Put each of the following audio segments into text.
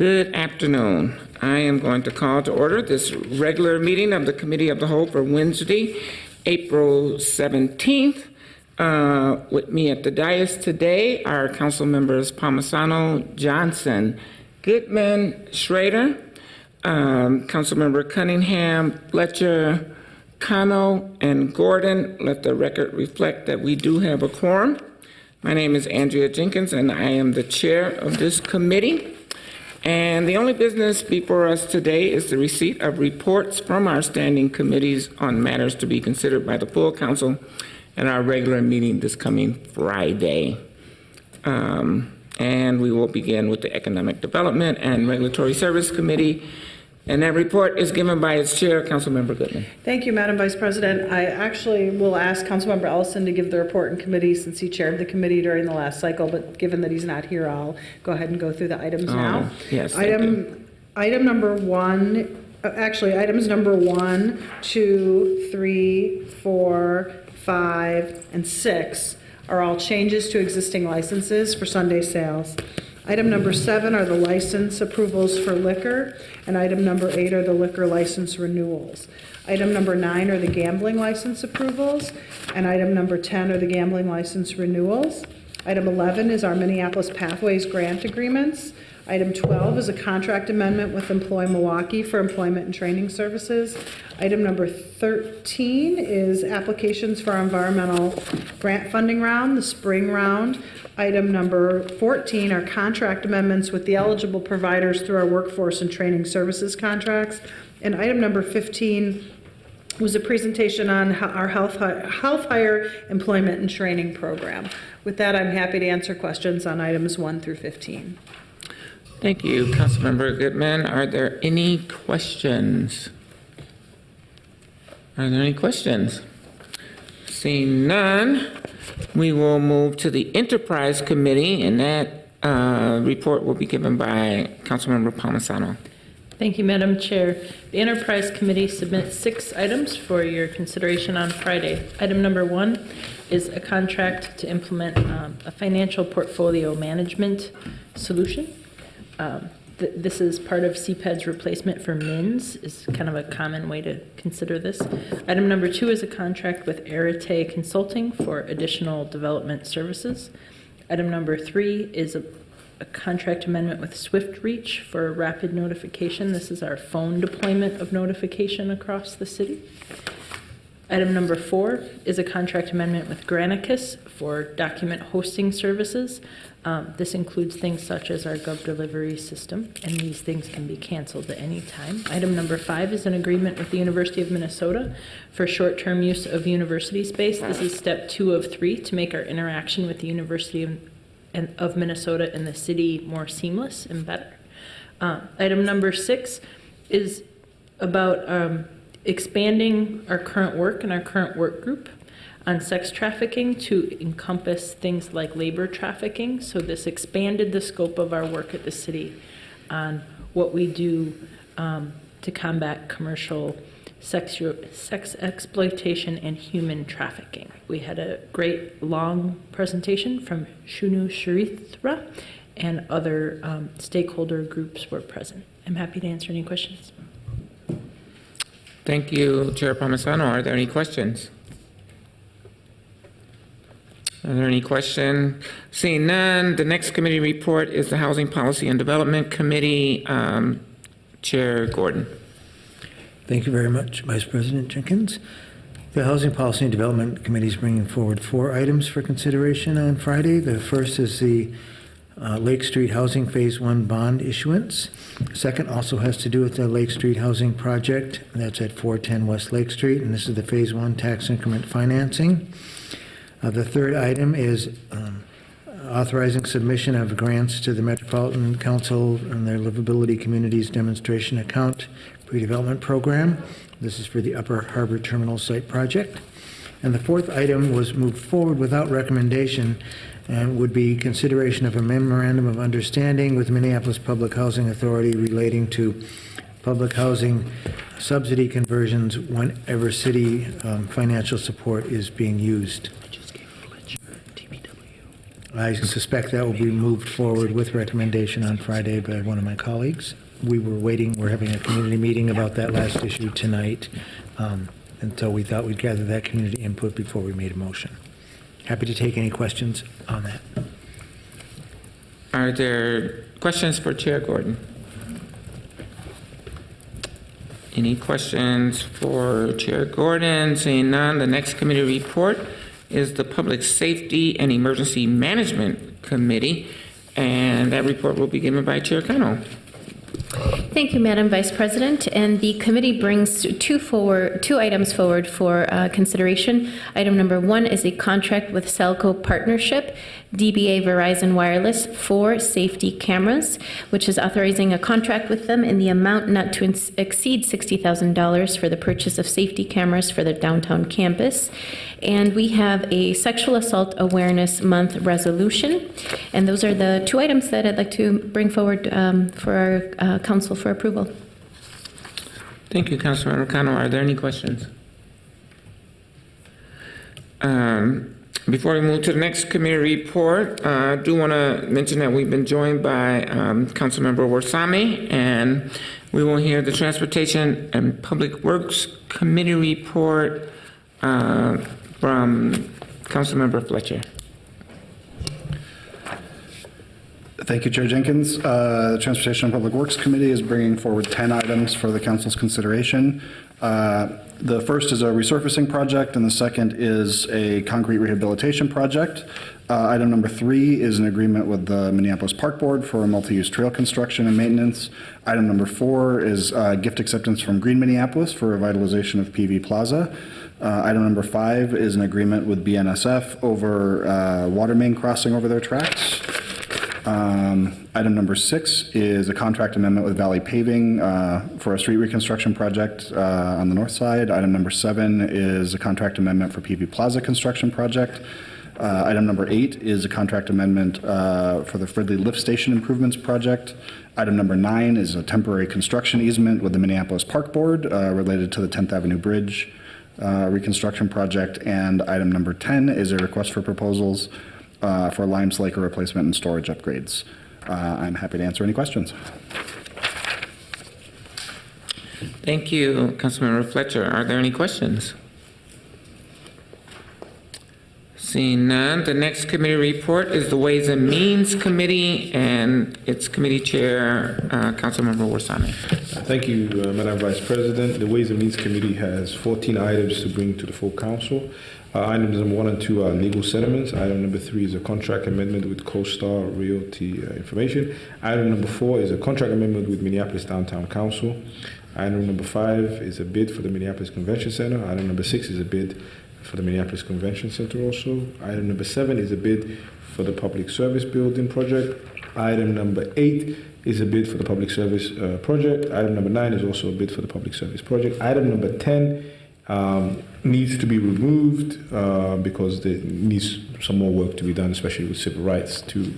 Good afternoon. I am going to call to order this regular meeting of the Committee of the Whole for Wednesday, April 17th. With me at the dais today are Council Members Palmisano, Johnson, Goodman, Schroeder, Councilmember Cunningham, Fletcher, Cano, and Gordon. Let the record reflect that we do have a quorum. My name is Andrea Jenkins, and I am the chair of this committee. And the only business before us today is the receipt of reports from our standing committees on matters to be considered by the full council at our regular meeting this coming Friday. And we will begin with the Economic Development and Regulatory Service Committee. And that report is given by its chair, Councilmember Goodman. Thank you, Madam Vice President. I actually will ask Councilmember Ellison to give the report in committee since he chaired the committee during the last cycle, but given that he's not here, I'll go ahead and go through the items now. Yes, Item number one, items number 1, 2, 3, 4, 5, and 6 are all changes to existing licenses for Sunday sales. Item number 7 are the license approvals for liquor, and item number 8 are the liquor license renewals. Item number 9 are the gambling license approvals, and item number 10 are the gambling license renewals. Item 11 is our Minneapolis Pathways grant agreements. Item 12 is a contract amendment with Employ Milwaukee for employment and training services. Item number 13 is applications for our environmental grant funding round, the spring round. Item number 14 are contract amendments with the eligible providers through our workforce and training services contracts. And item number 15 was a presentation on our health hire employment and training program. With that, I'm happy to answer questions on items 1 through 15. Thank you, Councilmember Goodman. Are there any questions? Are there any questions? Seeing none, we will move to the Enterprise Committee, and that report will be given by Councilmember Palmisano. Thank you, Madam Chair. The Enterprise Committee submits 6 items for your consideration on Friday. Item number 1 is a contract to implement a financial portfolio management solution. This is part of CPED's replacement for MINS, is kind of a common way to consider this. Item number 2 is a contract with Arete Consulting for additional development services. Item number 3 is a contract amendment with SwiftReach for rapid notification. This is our phone deployment of notification across the city. Item number 4 is a contract amendment with Granicus for document hosting services. This includes things such as our GovDelivery system, and these things can be canceled at any time. Item number 5 is an agreement with the University of Minnesota for short-term use of university space. This is step 2 of 3 to make our interaction with the University of Minnesota and the city more seamless and better. Item number 6 is about expanding our current work and our current work group on sex trafficking to encompass things like labor trafficking. So this expanded the scope of our work at the city on what we do to combat commercial sex exploitation and human trafficking. We had a great long presentation from Shunu Sharithra, and other stakeholder groups were present. I'm happy to answer any questions. Thank you, Chair Palmisano. Are there any questions? Are there any questions? Seeing none, the next committee report is the Housing Policy and Development Committee. Chair Gordon. Thank you very much, Vice President Jenkins. The Housing Policy and Development Committee is bringing forward 4 items for consideration on Friday. The first is the Lake Street Housing Phase 1 bond issuance. Second also has to do with the Lake Street Housing Project. That's at 410 West Lake Street, and this is the Phase 1 tax increment financing. The third item is authorizing submission of grants to the Metropolitan Council and their Livability Communities Demonstration Account Pre-Development Program. This is for the Upper Harbor Terminal Site Project. And the fourth item was moved forward without recommendation and would be consideration of a memorandum of understanding with Minneapolis Public Housing Authority relating to public housing subsidy conversions whenever city financial support is being used. I suspect that will be moved forward with recommendation on Friday by one of my colleagues. We're having a community meeting about that last issue tonight, and so we thought we'd gather that community input before we made a motion. Happy to take any questions on that. Are there questions for Chair Gordon? Any questions for Chair Gordon? Seeing none, the next committee report is the Public Safety and Emergency Management Committee, and that report will be given by Chair Connell. Thank you, Madam Vice President. And the committee brings two items forward for consideration. Item number 1 is a contract with Cellco Partnership, DBA Verizon Wireless, for safety cameras, which is authorizing a contract with them in the amount not to exceed $60,000 for the purchase of safety cameras for the downtown campus. And we have a Sexual Assault Awareness Month resolution. And those are the two items that I'd like to bring forward for our council for approval. Thank you, Councilmember Connell. Are there any questions? Before we move to the next committee report, I do want to mention that we've been joined by Councilmember Warsame, and we will hear the Transportation and Public Works Committee report from Councilmember Fletcher. Thank you, Chair Jenkins. The Transportation and Public Works Committee is bringing forward 10 items for the council's consideration. The first is a resurfacing project, and the second is a concrete rehabilitation project. Item number 3 is an agreement with the Minneapolis Park Board for a multi-use trail construction and maintenance. Item number 4 is gift acceptance from Green Minneapolis for revitalization of PV Plaza. Item number 5 is an agreement with BNSF over water main crossing over their tracks. Item number 6 is a contract amendment with Valley Paving for a street reconstruction project on the north side. Item number 7 is a contract amendment for PV Plaza construction project. Item number 8 is a contract amendment for the Fridley Lift Station improvements project. Item number 9 is a temporary construction easement with the Minneapolis Park Board related to the 10th Avenue Bridge reconstruction project. And item number 10 is a request for proposals for lime slaker replacement and storage upgrades. I'm happy to answer any questions. Thank you, Councilmember Fletcher. Are there any questions? Seeing none, the next committee report is the Ways and Means Committee, and its committee chair, Councilmember Warsame. Thank you, Madam Vice President. The Ways and Means Committee has 14 items to bring to the full council. Items number 1 and 2 are legal settlements. Item number 3 is a contract amendment with CoStar Realty Information. Item number 4 is a contract amendment with Minneapolis Downtown Council. Item number 5 is a bid for the Minneapolis Convention Center. Item number 6 is a bid for the Minneapolis Convention Center also. Item number 7 is a bid for the Public Service Building project. Item number 8 is a bid for the Public Service project. Item number 9 is also a bid for the Public Service project. Item number 10 needs to be removed because there needs some more work to be done, especially with civil rights, to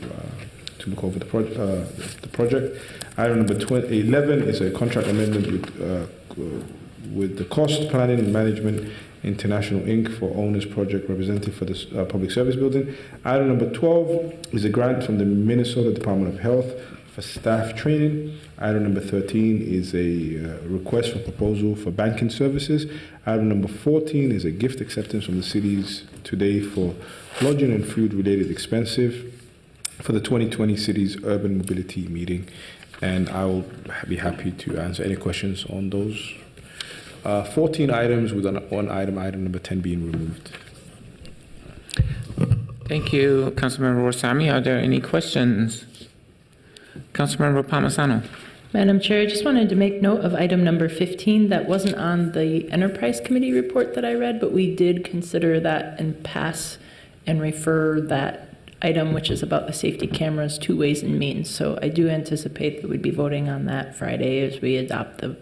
look over the project. Item number 11 is a contract amendment with the Cost Planning and Management International Inc. for Owners Project representative for the Public Service Building. Item number 12 is a grant from the Minnesota Department of Health for staff training. Item number 13 is a request for proposal for banking services. Item number 14 is a gift acceptance from the cities today for lodging and food related expenses for the 2020 city's urban mobility meeting. And I will be happy to answer any questions on those 14 items with one item number 10 being removed. Thank you, Councilmember Warsame. Are there any questions? Councilmember Palmisano. Madam Chair, I just wanted to make note of item number 15. That wasn't on the Enterprise Committee report that I read, but we did consider that and pass and refer that item, which is about the safety cameras, to Ways and Means. So I do anticipate that we'd be voting on that Friday as we adopt the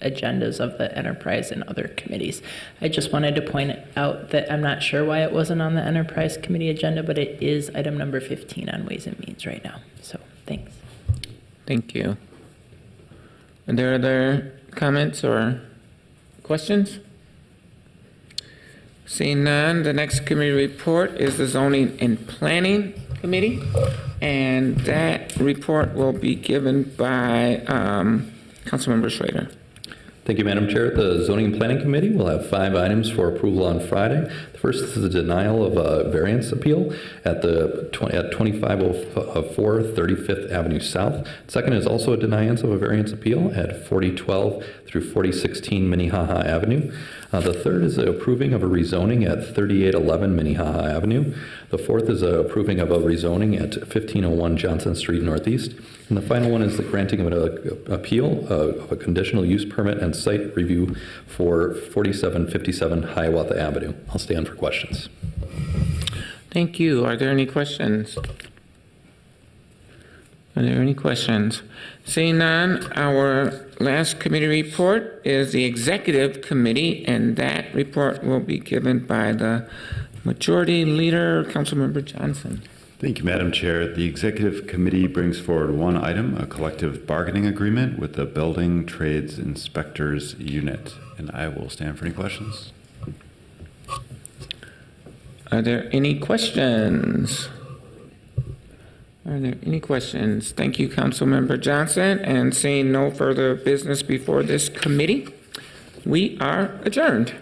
agendas of the Enterprise and other committees. I just wanted to point out that I'm not sure why it wasn't on the Enterprise Committee agenda, but it is item number 15 on Ways and Means right now. So thanks. Thank you. Are there other comments or questions? Seeing none, the next committee report is the Zoning and Planning Committee, and that report will be given by Councilmember Schroeder. Thank you, Madam Chair. The Zoning and Planning Committee will have 5 items for approval on Friday. The first is the denial of a variance appeal at 2504 35th Avenue South. Second is also a denial of a variance appeal at 4012 through 4016 Minnehaha Avenue. The third is approving of a rezoning at 3811 Minnehaha Avenue. The fourth is approving of a rezoning at 1501 Johnson Street Northeast. And the final one is the granting of an appeal of a conditional use permit and site review for 4757 Hiawatha Avenue. I'll stand for questions. Thank you. Are there any questions? Are there any questions? Seeing none, our last committee report is the Executive Committee, and that report will be given by the Majority Leader, Councilmember Johnson. Thank you, Madam Chair. The Executive Committee brings forward one item, a collective bargaining agreement with the Building Trades Inspectors Unit, and I will stand for any questions. Are there any questions? Are there any questions? Thank you, Councilmember Johnson, and seeing no further business before this committee, we are adjourned.